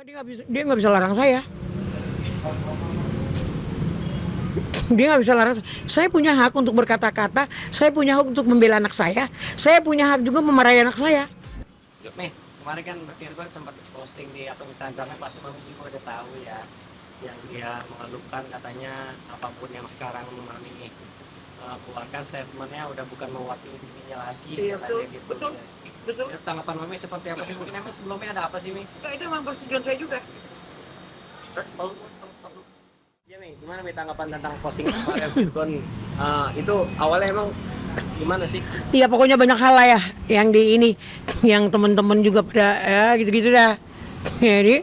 Enggak, dia nggak bisa larang saya. Dia nggak bisa larang. Saya punya hak untuk berkata-kata, saya punya hak untuk membela anak saya punya hak juga memarahi anak saya. Nih, kemarin kan Firman sempat posting di akun Instagramnya, pasti Mami juga udah tahu ya, yang dia mengeluhkan katanya apapun yang sekarang Mami keluarkan statementnya udah bukan mewakili dirinya lagi. Iya, betul, gitu. betul, betul. Ya, tanggapan Mami seperti apa sih? Mungkin emang sebelumnya ada apa sih, Mi? Nah, itu memang persetujuan saya juga. Ya, Mi, gimana Mi tanggapan tentang posting kemarin Firman? Itu awalnya emang gimana sih? Iya, pokoknya banyak hal lah ya yang di ini, yang teman-teman juga pada ya gitu-gitu dah. Jadi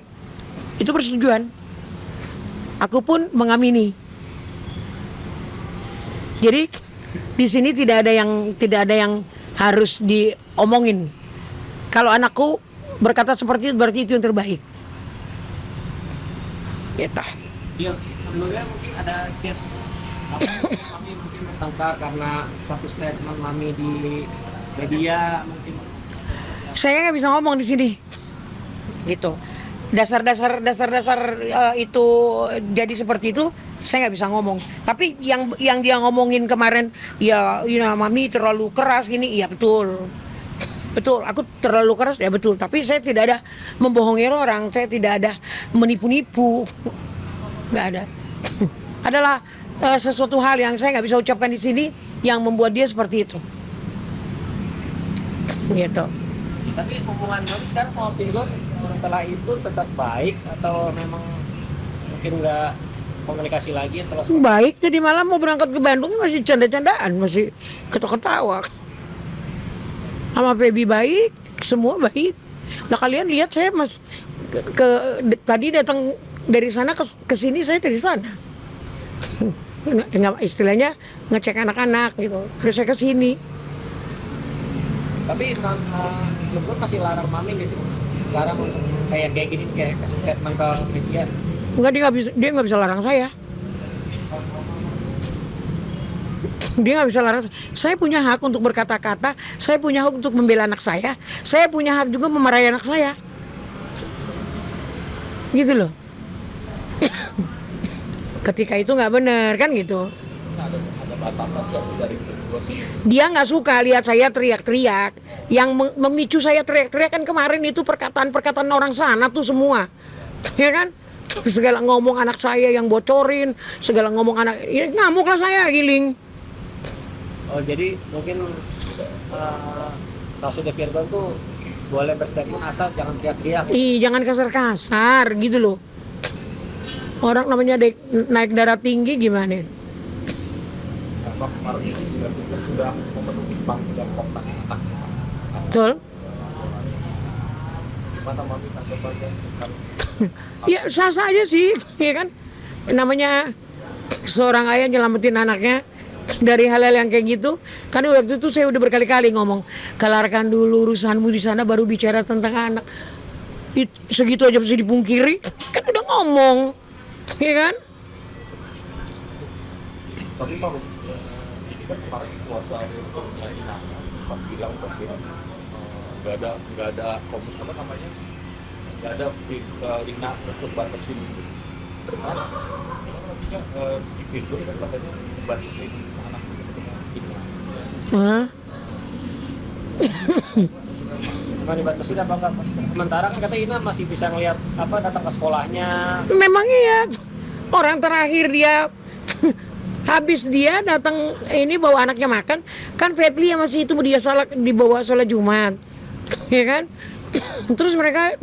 itu persetujuan. Aku pun mengamini. Jadi di sini tidak ada yang harus diomongin. Kalau anakku berkata seperti itu berarti itu yang terbaik. Gitu. Iya, sebelumnya mungkin ada case apa Mami mungkin bertengkar karena satu statement Mami di media mungkin. Saya nggak bisa ngomong di sini. Gitu. Dasar itu jadi seperti itu saya nggak bisa ngomong. Tapi yang dia ngomongin kemarin ya Mami terlalu keras gini, iya betul aku terlalu keras ya betul, tapi saya tidak ada membohongi orang, saya tidak ada menipu-nipu, nggak ada. Adalah sesuatu hal yang saya nggak bisa ucapkan di sini yang membuat dia seperti itu gitu. Tapi hubungan Mami sekarang sama Pingo setelah itu tetap baik atau memang mungkin nggak komunikasi lagi terus? Baik, jadi malam mau berangkat ke Bandung masih canda-candaan, masih ketawa-ketawa. Sama Feby baik, semua baik. Nah kalian lihat saya tadi datang dari sana ke sini, saya dari sana. Nggak istilahnya ngecek anak-anak gitu. Terus saya ke sini. Tapi Lebron masih larang Mami nggak sih? Larang untuk kayak gini, kayak kasih statement ke media. Enggak, dia nggak bisa larang saya. Dia nggak bisa larang. Saya punya hak untuk berkata-kata, saya punya hak untuk membela anak saya punya hak juga memarahi anak saya. Gitu loh. Ketika itu nggak benar kan gitu. Ada batasan dari Firman. Dia nggak suka lihat saya teriak-teriak. Yang memicu saya teriak-teriak kan kemarin itu perkataan-perkataan orang sana tuh semua, ya kan? Segala ngomong anak saya yang bocorin, segala ngomong anak, ya ngamuk lah saya giling. Oh jadi mungkin maksudnya Firman tuh boleh berstatement asal jangan teriak-teriak. Jangan kasar-kasar gitu loh. Orang namanya naik darah tinggi gimana? Karena kemarin Firman sudah memenuhi panggilan Komnas Anak. Betul? Gimana Mami tanggapannya? Ya sah-sah aja sih, ya kan? Namanya seorang ayah nyelamatin anaknya dari hal-hal yang kayak gitu. Karena waktu itu saya udah berkali-kali ngomong, kelarkan dulu urusanmu di sana baru bicara tentang anak. Segitu aja bisa dipungkiri, kan udah ngomong, ya kan? Tapi Pak, ini kan kemarin kuasa hukumnya Inang sempat bilang bahwa nggak ada apa namanya, nggak ada Inang untuk batasin si Firman kan katanya batasin anak Inang. Hah? Cuma dibatasi apa enggak? Sementara kan kata Ina masih bisa ngelihat apa datang ke sekolahnya. Memang iya. Orang terakhir dia habis dia datang ini bawa anaknya makan, kan Fetli yang masih itu dia dibawa sholat Jumat, ya kan? Terus mereka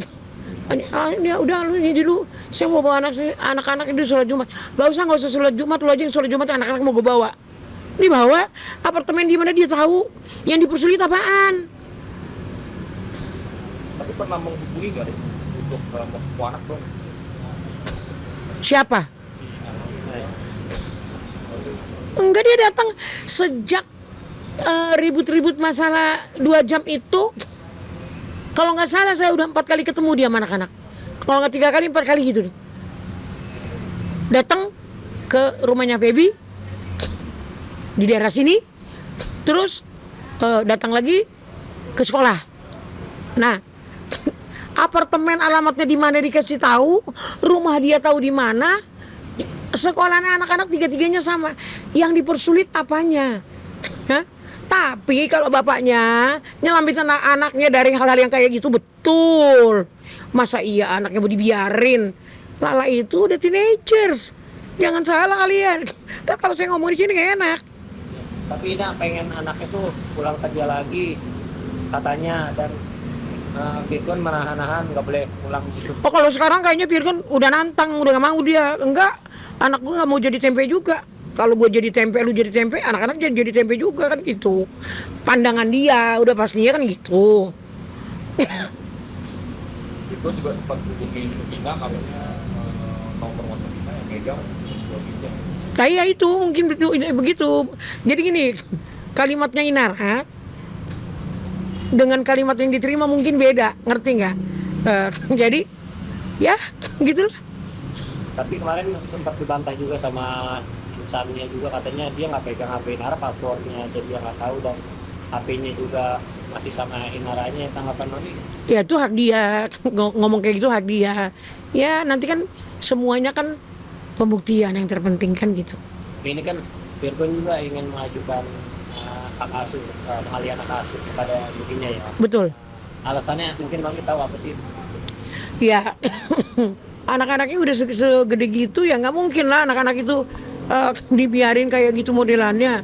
ya udah ini dulu saya mau bawa anak-anak itu sholat Jumat. Nggak usah sholat Jumat, lu aja yang sholat Jumat, anak-anak mau gue bawa. Dibawa apartemen di mana dia tahu, yang dipersulit apaan? Tapi pernah menghubungi nggak deh untuk mau anak dong? Siapa? Enggak, dia datang sejak ribut-ribut masalah 2 jam itu. Kalau nggak salah saya udah 4 kali ketemu dia sama anak-anak. Kalau nggak 3 kali 4 kali gitu. Datang ke rumahnya Feby di daerah sini, terus datang lagi ke sekolah. Nah, apartemen alamatnya di mana dikasih tahu, rumah dia tahu di mana, sekolahnya anak-anak tiga-tiganya sama. Yang dipersulit apanya? Hah? Tapi kalau bapaknya nyelamatin anak-anaknya dari hal-hal yang kayak gitu, betul. Masa iya anaknya mau dibiarin? Lala itu udah teenagers. Jangan salah kalian. Ntar kalau saya ngomong di sini gak enak. Tapi Ina pengen anaknya tuh pulang kerja lagi katanya, dan Virgon menahan-nahan nggak boleh pulang gitu. Oh kalau sekarang kayaknya Virgon udah nantang, udah gak mau dia. Enggak, anak gue gak mau jadi tempe juga. Kalau gue jadi tempe, lu jadi tempe, anak-anak jadi tempe juga kan gitu. Pandangan dia udah pastinya kan gitu. Itu juga sempat hubungin Ina, katanya nomor WhatsApp Ina yang megang suaminya. Kayak itu mungkin begitu. Jadi gini, kalimatnya Inara dengan kalimat yang diterima mungkin beda, ngerti nggak? Jadi ya gitulah. Tapi kemarin sempat dibantah juga sama insannya juga, katanya dia nggak pegang HP Inara, passwordnya jadi dia nggak tahu, dan HP-nya juga masih sama Inaranya. Tanggapan Noni? Ya itu hak dia, ngomong kayak gitu hak dia. Ya nanti kan semuanya kan pembuktian yang terpenting kan gitu. Ini kan Virgon juga ingin mengajukan hak asuh, pengalihan hak asuh kepada ibunya ya. Betul. Alasannya mungkin Mami tahu apa sih? Ya anak-anaknya udah segede gitu ya nggak mungkin lah anak-anak itu dibiarin kayak gitu modelannya.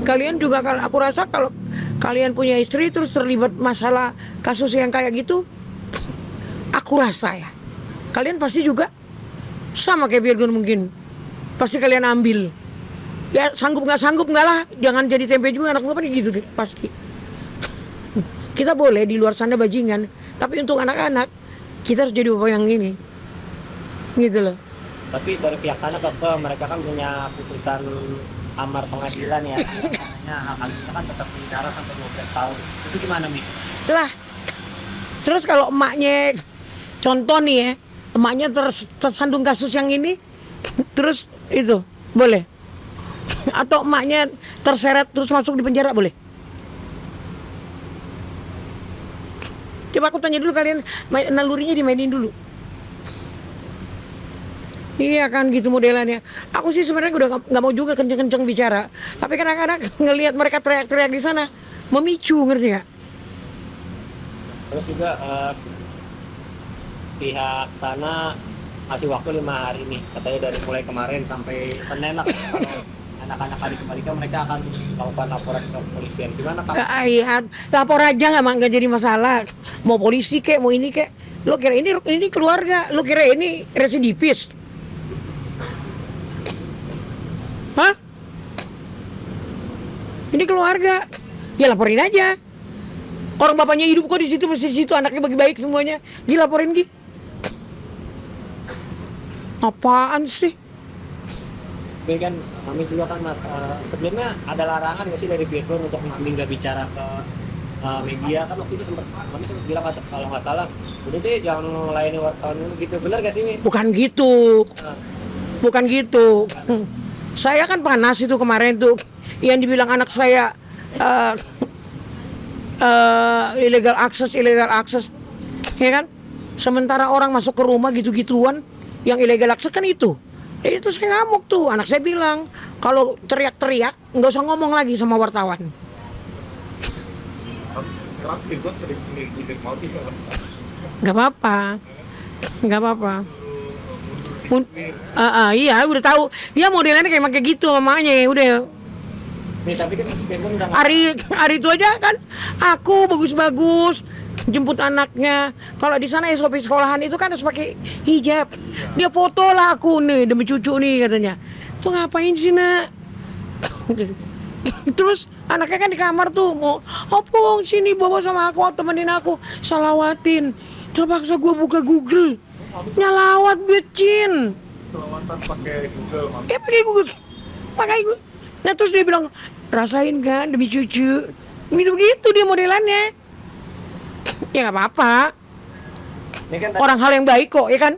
Kalian juga kalau aku rasa kalau kalian punya istri terus terlibat masalah kasus yang kayak gitu, aku rasa ya kalian pasti juga sama kayak Virgon mungkin. Pasti kalian ambil. Ya sanggup nggak lah, jangan jadi tempe juga anak gue kan gitu deh, pasti. Kita boleh di luar sana bajingan, tapi untuk anak-anak kita harus jadi bapak yang ini, gitu loh. Tapi dari pihak anak mereka kan punya putusan amar pengadilan ya. Katanya hak asuhnya kan tetap penjara sampai 12 tahun. Itu gimana Mi? Lah, terus kalau emaknya, contoh nih ya, emaknya tersandung kasus yang ini, terus itu boleh? Atau emaknya terseret terus masuk di penjara boleh? Coba aku tanya dulu kalian, nalurinya dimainin dulu. Iya kan gitu modelannya. Aku sih sebenarnya udah nggak mau juga kenceng-kenceng bicara. Tapi kan anak-anak ngelihat mereka teriak-teriak di sana memicu, ngerti nggak? Terus juga pihak sana masih waktu 5 hari nih, katanya dari mulai kemarin sampai Senin lah. Kalau anak-anak adik-adiknya mereka akan melakukan laporan ke kepolisian. Gimana Kak? Iya, lapor aja nggak jadi masalah. Mau polisi kek, mau ini kek. Lo kira ini keluarga, lo kira ini residivis? Hah? Ini keluarga, ya laporin aja. Orang bapaknya hidup kok di situ, masih di situ, anaknya baik-baik semuanya, dilaporin Gi. Apaan sih? Tapi kan Mami juga kan Mas, sebelumnya ada larangan nggak sih dari Virgon untuk Mami nggak bicara ke media? Kan waktu itu Mami sempat bilang kalau nggak salah, udah deh jangan melayani wartawan dulu gitu. Benar gak sih Mi? Bukan gitu, bukan gitu. Saya kan panas itu kemarin tuh, yang dibilang anak saya illegal access, ya kan? Sementara orang masuk ke rumah gitu-gituan, yang illegal access kan itu. Ya itu saya ngamuk tuh, anak saya bilang kalau teriak-teriak nggak usah ngomong lagi sama wartawan. Sekarang Virgon sering ngikutin mau tidak? Nggak apa-apa. Iya udah tahu dia modelannya kayak gitu mamanya ya udah. Nih tapi kan Virgon udah Hari itu aja kan aku bagus-bagus jemput anaknya. Kalau di sana SOP sekolahan itu kan harus pakai hijab. Dia foto lah aku nih demi cucu nih katanya. Tuh ngapain sih nak? Terus anaknya kan di kamar tuh mau opung sini bawa sama aku temenin aku salawatin. Terpaksa gue buka Google. Nyalawat gue Cin. Selawatan pakai Google, Mami. Ya pakai Google. Nah terus dia bilang rasain kan demi cucu. Begitu dia modelannya. Ya nggak apa-apa. Ini kan Orang hal yang baik kok, ya kan?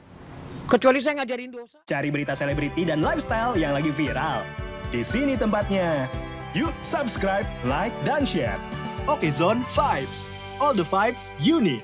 Kecuali saya ngajarin dosa. Cari berita selebriti dan lifestyle yang lagi viral. Di sini tempatnya. Yuk subscribe, like, dan share. Oke Zone Vibes. All the vibes you need.